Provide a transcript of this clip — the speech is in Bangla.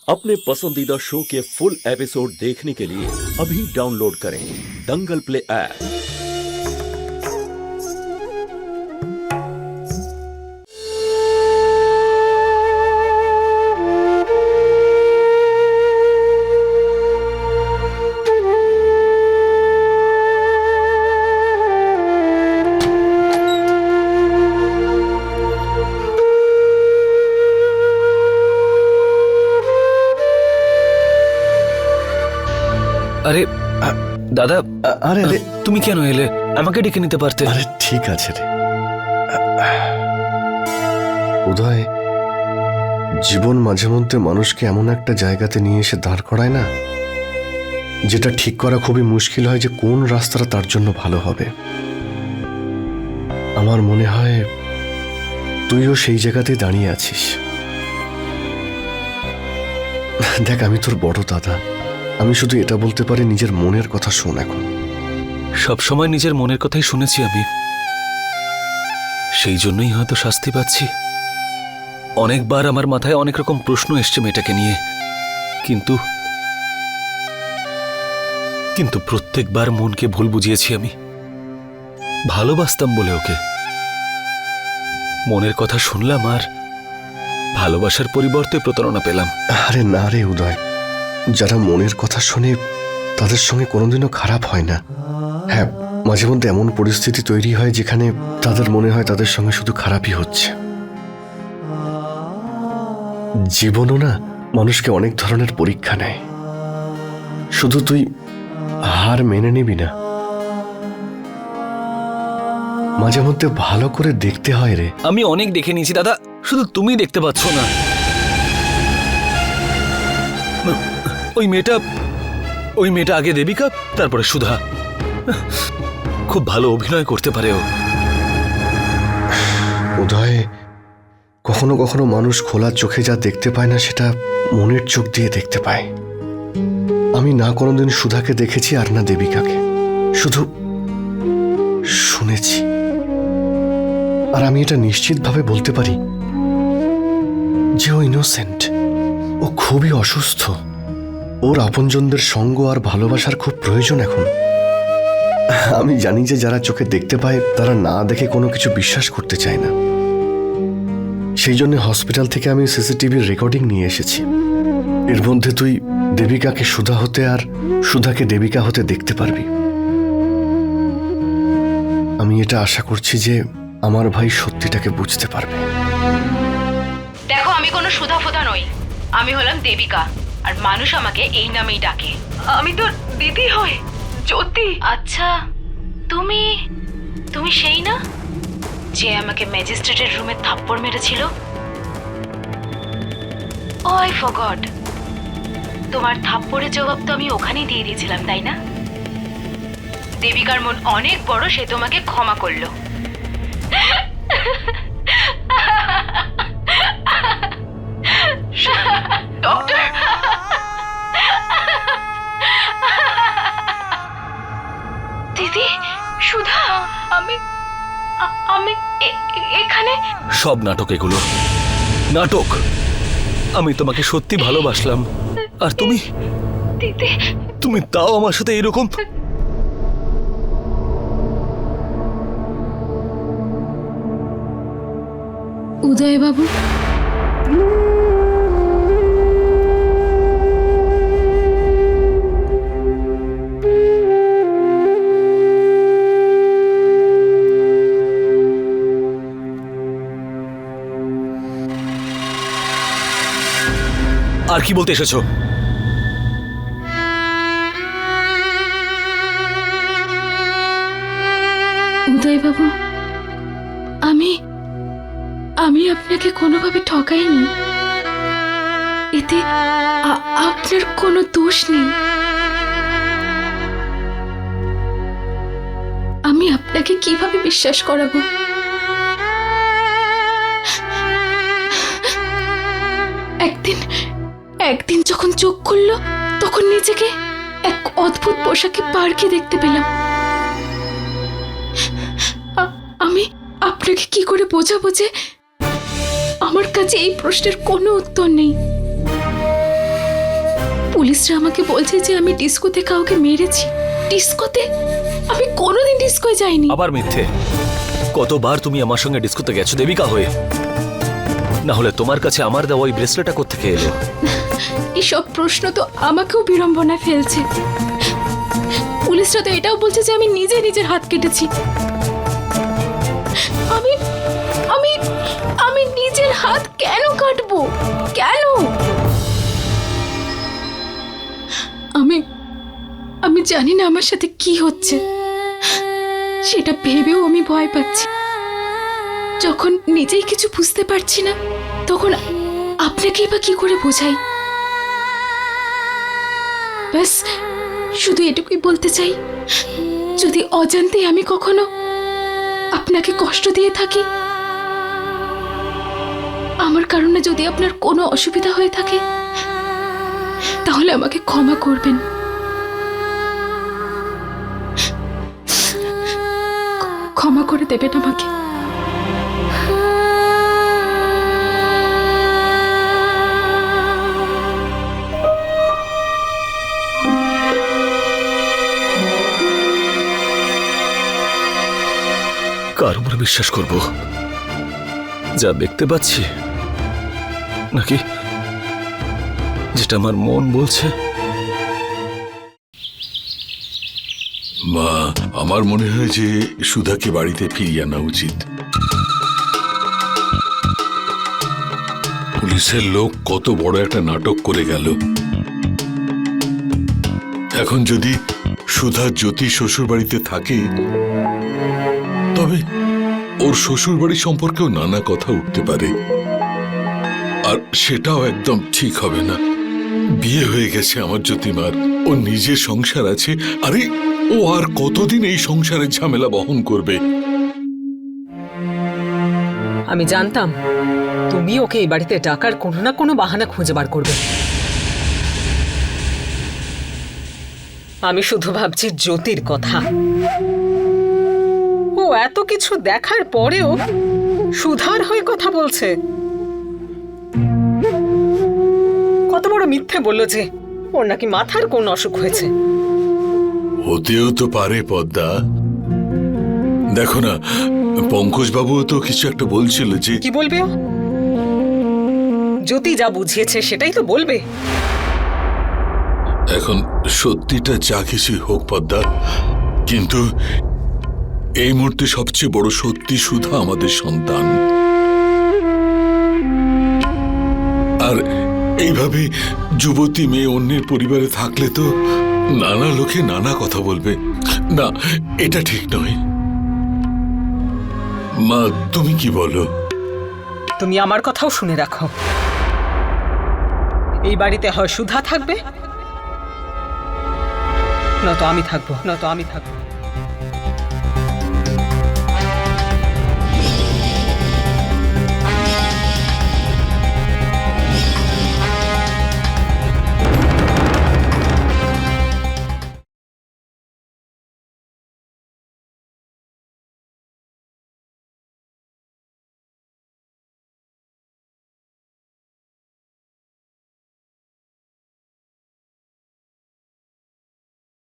अपने पसंदीदा शो के फुल एपिसोड देखने के लिए अभी डाउनलोड करें दंगल प्ले ऐप। আরে দাদা, আরে আরে তুমি কেন এলে? আমাকে ডেকে নিতে পারতে। আরে ঠিক আছে রে উদয়, জীবন মাঝে মধ্যে মানুষকে এমন একটা জায়গাতে নিয়ে এসে দাঁড় করায় না, যেটা ঠিক করা খুবই মুশকিল হয় যে কোন রাস্তাটা তার জন্য ভালো হবে। আমার মনে হয় তুইও সেই জায়গাতেই দাঁড়িয়ে আছিস। দেখ, আমি তোর বড় দাদা, আমি শুধু এটা বলতে পারি নিজের মনের কথা শোন। এখন সব সময় নিজের মনের কথাই শুনেছি আমি, সেই জন্যই হয়তো শাস্তি পাচ্ছি। অনেকবার আমার মাথায় অনেক রকম প্রশ্ন এসছে মেয়েটাকে নিয়ে, কিন্তু কিন্তু প্রত্যেকবার মনকে ভুল বুঝিয়েছি আমি। ভালোবাসতাম বলে ওকে, মনের কথা শুনলাম আর ভালোবাসার পরিবর্তে প্রতারণা পেলাম। আরে না রে উদয়, যারা মনের কথা শোনে তাদের সঙ্গে কোনোদিনও খারাপ হয় না। হ্যাঁ, মাঝে মধ্যে এমন পরিস্থিতি তৈরি হয় যেখানে তাদের মনে হয় তাদের সঙ্গে শুধু খারাপই হচ্ছে। জীবনও না মানুষকে অনেক ধরনের পরীক্ষা নেয়, শুধু তুই হার মেনে নিবি না। মাঝে মধ্যে ভালো করে দেখতে হয় রে। আমি অনেক দেখে নিয়েছি দাদা, শুধু তুমি দেখতে পাচ্ছ না। ওই মেয়েটা আগে দেবিকা, তারপরে সুধা। খুব ভালো অভিনয় করতে পারে ও। উদয়, কখনো কখনো মানুষ খোলা চোখে যা দেখতে পায় না, সেটা মনের চোখ দিয়ে দেখতে পায়। আমি না কোনোদিন সুধাকে দেখেছি আর না দেবিকাকে, শুধু শুনেছি। আর আমি এটা নিশ্চিতভাবে বলতে পারি যে ও ইনোসেন্ট, ও খুবই অসুস্থ। ওর আপনজনদের সঙ্গ আর ভালোবাসার খুব প্রয়োজন এখন। আমি জানি যে যারা চোখে দেখতে পায় তারা না দেখে কোনো কিছু বিশ্বাস করতে চায় না। সেই জন্য হসপিটাল থেকে আমি সিসিটিভির রেকর্ডিং নিয়ে এসেছি। এর মধ্যে তুই দেবিকাকে সুধা হতে আর সুধাকে দেবিকা হতে দেখতে পারবি। আমি এটা আশা করছি যে আমার ভাই সত্যিটাকে বুঝতে পারবে। দেখো, আমি কোনো সুধা ফুধা নই, আমি হলাম দেবিকা, আর মানুষ আমাকে এই নামেই ডাকে। আমি তো দিদি হই, জ্যোতি। আচ্ছা, তুমি তুমি সেই না যে আমাকে ম্যাজিস্ট্রেটের রুমে থাপ্পড় মেরেছিল? ও আই ফরগট। তোমার থাপ্পড়ের জবাব তো আমি ওখানেই দিয়ে দিয়েছিলাম, তাই না? দেবিকার মন অনেক বড়, সে তোমাকে ক্ষমা করলো। ডক্টর, দিদি, সুধা, আমি এখানে। সব নাটক এগুলো, নাটক। আমি তোমাকে সত্যি ভালোবাসলাম, আর তুমি দিদি, তুমি তাও আমার সাথে এরকম। উদয় বাবু, আর কি বলতে এসেছো? উদয় বাবু, আমি আপনাকে কোনোভাবে ঠকাইনি। এতে আপনার কোনো দোষ নেই। আমি আপনাকে কিভাবে বিশ্বাস করাবো? একদিন যখন চোখ খুললো, তখন নিজেকে এক অদ্ভুত পোশাকে পার্কে দেখতে পেলাম। আমি আপনাকে কি করে বোঝাবো যে আমার কাছে এই প্রশ্নের কোনো উত্তর নেই। পুলিশরা আমাকে বলছে যে আমি ডিস্কোতে কাউকে মেরেছি। ডিস্কোতে? আমি কোনোদিন ডিস্কোয় যাইনি। আবার মিথ্যে। কতবার তুমি আমার সঙ্গে ডিস্কোতে গেছো দেবিকা হয়ে? না হলে তোমার কাছে আমার দেওয়া ওই ব্রেসলেটটা কোত্থেকে এলো? এইসব প্রশ্ন তো আমাকেও বিড়ম্বনায় ফেলছে। পুলিশরা তো এটাও বলছে যে আমি নিজে নিজের হাত কেটেছি। আমি আমি আমি নিজের হাত কেন কাটবো? কেন? আমি জানি না আমার সাথে কি হচ্ছে। সেটা ভেবেও আমি ভয় পাচ্ছি। যখন নিজেই কিছু বুঝতে পারছি না, তখন আপনাকেই বা কি করে বোঝাই? ব্যাস শুধু এটুকুই বলতে চাই, যদি অজান্তে আমি কখনো আপনাকে কষ্ট দিয়ে থাকি, আমার কারণে যদি আপনার কোনো অসুবিধা হয়ে থাকে, তাহলে আমাকে ক্ষমা করবেন। ক্ষমা করে দেবেন আমাকে। কার উপরে বিশ্বাস করব? যা দেখতে পাচ্ছি, নাকি যেটা আমার মন বলছে? মা, আমার মনে হয় যে সুধাকে বাড়িতে ফিরিয়ে আনা উচিত। পুলিশের লোক কত বড় একটা নাটক করে গেল। এখন যদি সুধা জ্যোতি শ্বশুর বাড়িতে থাকে, তবে ওর শ্বশুর বাড়ি সম্পর্কেও নানা কথা উঠতে পারে, আর সেটাও একদম ঠিক হবে না। বিয়ে হয়ে গেছে আমার জ্যোতিমার, ও নিজের সংসার আছে। আরে ও আর কতদিন এই সংসারের ঝামেলা বহন করবে? আমি জানতাম তুমি ওকে এই বাড়িতে ডাকার কোনো না কোনো বাহানা খুঁজে বার করবে। আমি শুধু ভাবছি জ্যোতির কথা। ও এত কিছু দেখার পরেও সুধার হয়ে কথা বলছে। কত বড় মিথ্যে বললো যে ওর নাকি মাথার কোন অসুখ হয়েছে। হতেও তো পারে পদ্মা। দেখো না, পঙ্কজ বাবুও তো কিছু একটা বলছিল যে। কি বলবে ও? জ্যোতি যা বুঝিয়েছে সেটাই তো বলবে। এখন সত্যিটা যা কিছুই হোক পদ্মা, কিন্তু এই মুহূর্তে সবচেয়ে বড় সত্যি সুধা আমাদের সন্তান। আর এইভাবে যুবতী মেয়ে অন্যের পরিবারে থাকলে তো নানা লোকে নানা কথা বলবে। না, এটা ঠিক নয়। মা, তুমি কি বলো? তুমি আমার কথাও শুনে রাখো। এই বাড়িতে হয় সুধা থাকবে, নয়তো আমি থাকবো।